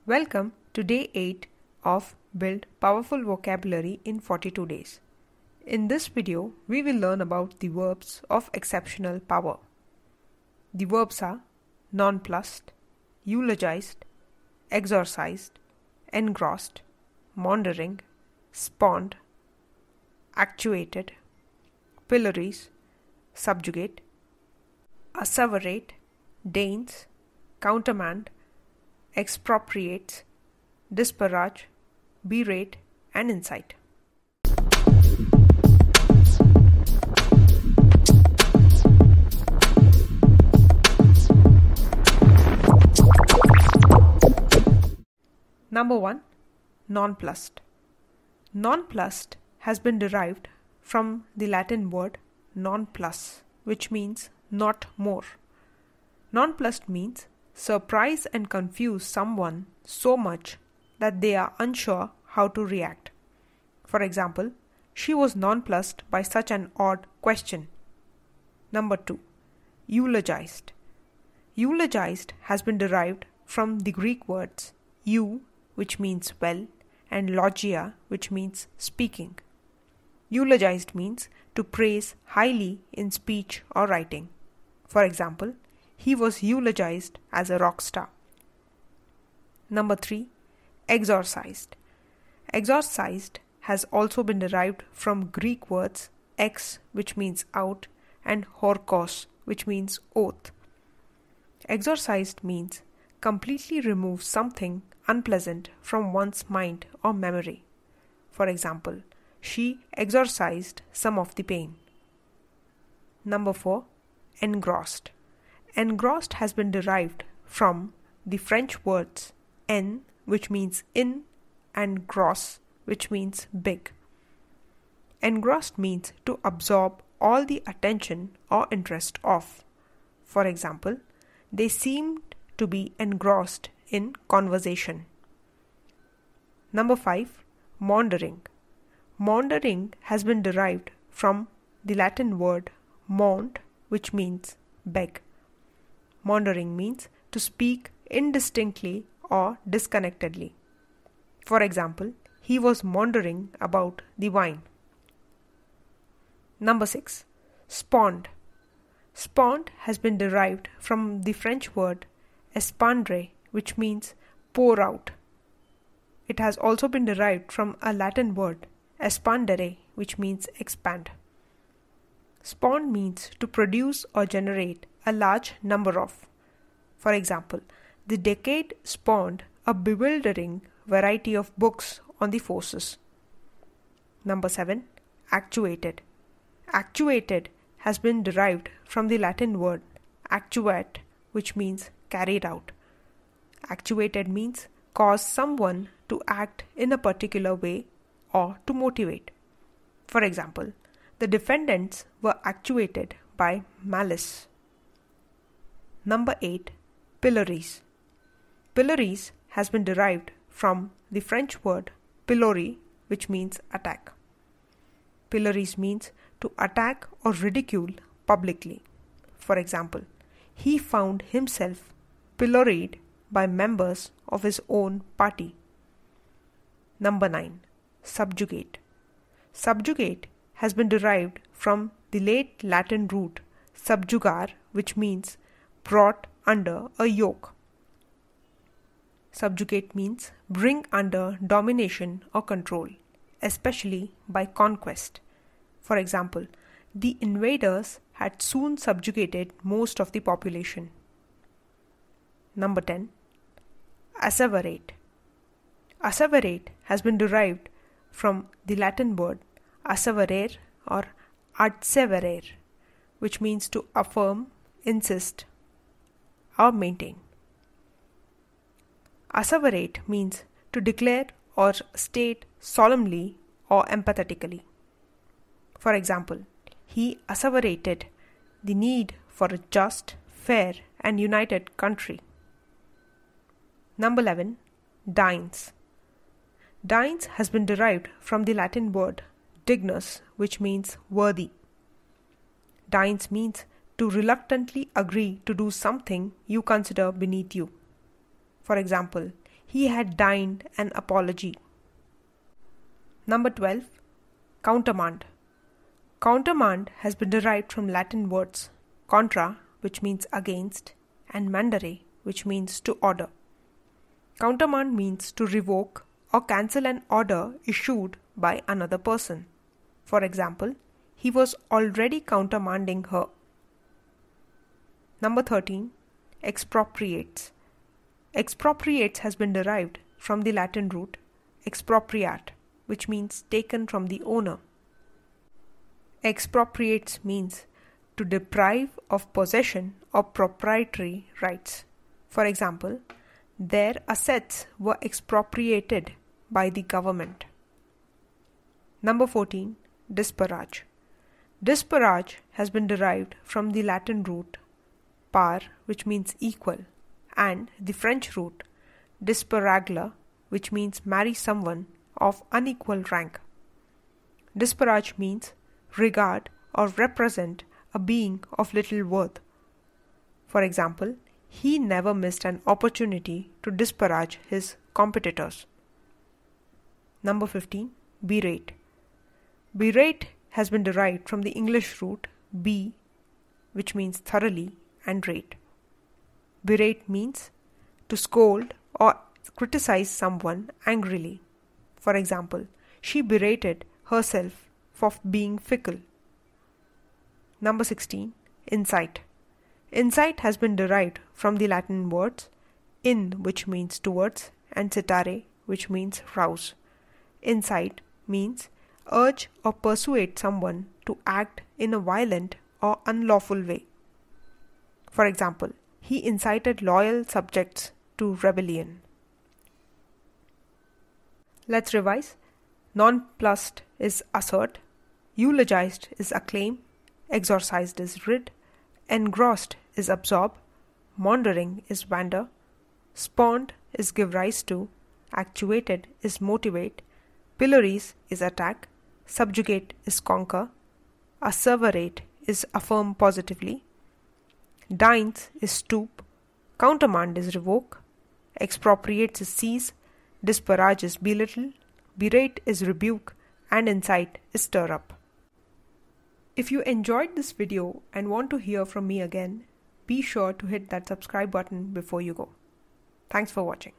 Welcome to day 8 of Build Powerful Vocabulary in 42 Days. In this video, we will learn about the verbs of exceptional power. The verbs are nonplussed, eulogized, exorcised, engrossed, maundering, spawned, actuated, pillories, subjugate, asseverate, deigns, countermand, expropriates, disparage, berate, and incite. Number 1. Nonplussed. Nonplussed has been derived from the Latin word nonplus, which means not more. Nonplussed means surprise and confuse someone so much that they are unsure how to react. For example, she was nonplussed by such an odd question. Number 2. Eulogized. Eulogized has been derived from the Greek words eu, which means well, and logia, which means speaking. Eulogized means to praise highly in speech or writing. For example, he was eulogized as a rock star. Number 3. Exorcised. Exorcised has also been derived from Greek words ex, which means out, and horkos, which means oath. Exorcised means completely remove something unpleasant from one's mind or memory. For example, she exorcised some of the pain. Number 4. Engrossed. Engrossed has been derived from the French words en, which means in, and gros, which means big. Engrossed means to absorb all the attention or interest of. For example, they seemed to be engrossed in conversation. Number 5. Maundering. Maundering has been derived from the Latin word maund, which means beg. Maundering means to speak indistinctly or disconnectedly. For example, he was maundering about the wine. Number 6. Spawned. Spawned has been derived from the French word espandre, which means pour out. It has also been derived from a Latin word expandere, which means expand. Spawn means to produce or generate a large number of. For example, the decade spawned a bewildering variety of books on the forces. Number 7. Actuated. Actuated has been derived from the Latin word actuate, which means carried out. Actuated means cause someone to act in a particular way or to motivate. For example, the defendants were actuated by malice. Number 8. Pillories. Pillories has been derived from the French word pillory, which means attack. Pillories means to attack or ridicule publicly. For example, he found himself pilloried by members of his own party. Number 9. Subjugate. Subjugate has been derived from the late Latin root subjugar, which means brought under a yoke. Subjugate means bring under domination or control, especially by conquest. For example, the invaders had soon subjugated most of the population. Number 10. Asseverate. Asseverate has been derived from the Latin word asseverare or adseverare, which means to affirm, insist, or maintain. Asseverate means to declare or state solemnly or empathetically. For example, he asseverated the need for a just, fair, and united country. Number 11. Deigns. Deigns has been derived from the Latin word dignus, which means worthy. Deigns means to reluctantly agree to do something you consider beneath you. For example, he had deigned an apology. Number 12. Countermand. Countermand has been derived from Latin words contra, which means against, and mandare, which means to order. Countermand means to revoke or cancel an order issued by another person. For example, he was already countermanding her. Number 13. Expropriates. Expropriates has been derived from the Latin root expropriate, which means taken from the owner. Expropriates means to deprive of possession or proprietary rights. For example, their assets were expropriated by the government. Number 14. Disparage. Disparage has been derived from the Latin root par, which means equal, and the French root disparagler, which means marry someone of unequal rank. Disparage means regard or represent a being of little worth. For example, he never missed an opportunity to disparage his competitors. Number 15. Berate. Berate has been derived from the English root be, which means thoroughly, and rate. Berate means to scold or criticize someone angrily. For example, she berated herself for being fickle. Number 16. Incite. Incite has been derived from the Latin words in, which means towards, and citare, which means rouse. Incite means urge or persuade someone to act in a violent or unlawful way. For example, he incited loyal subjects to rebellion. Let's revise. Nonplussed is assert, eulogized is acclaim, exorcised is rid, engrossed is absorb, maundering is wander, spawned is give rise to, actuated is motivate, pillories is attack, subjugate is conquer, asseverate is affirm positively, deigns is stoop, countermand is revoke, expropriates is seize, disparage is belittle, berate is rebuke, and incite is stir up. If you enjoyed this video and want to hear from me again, be sure to hit that subscribe button before you go. Thanks for watching.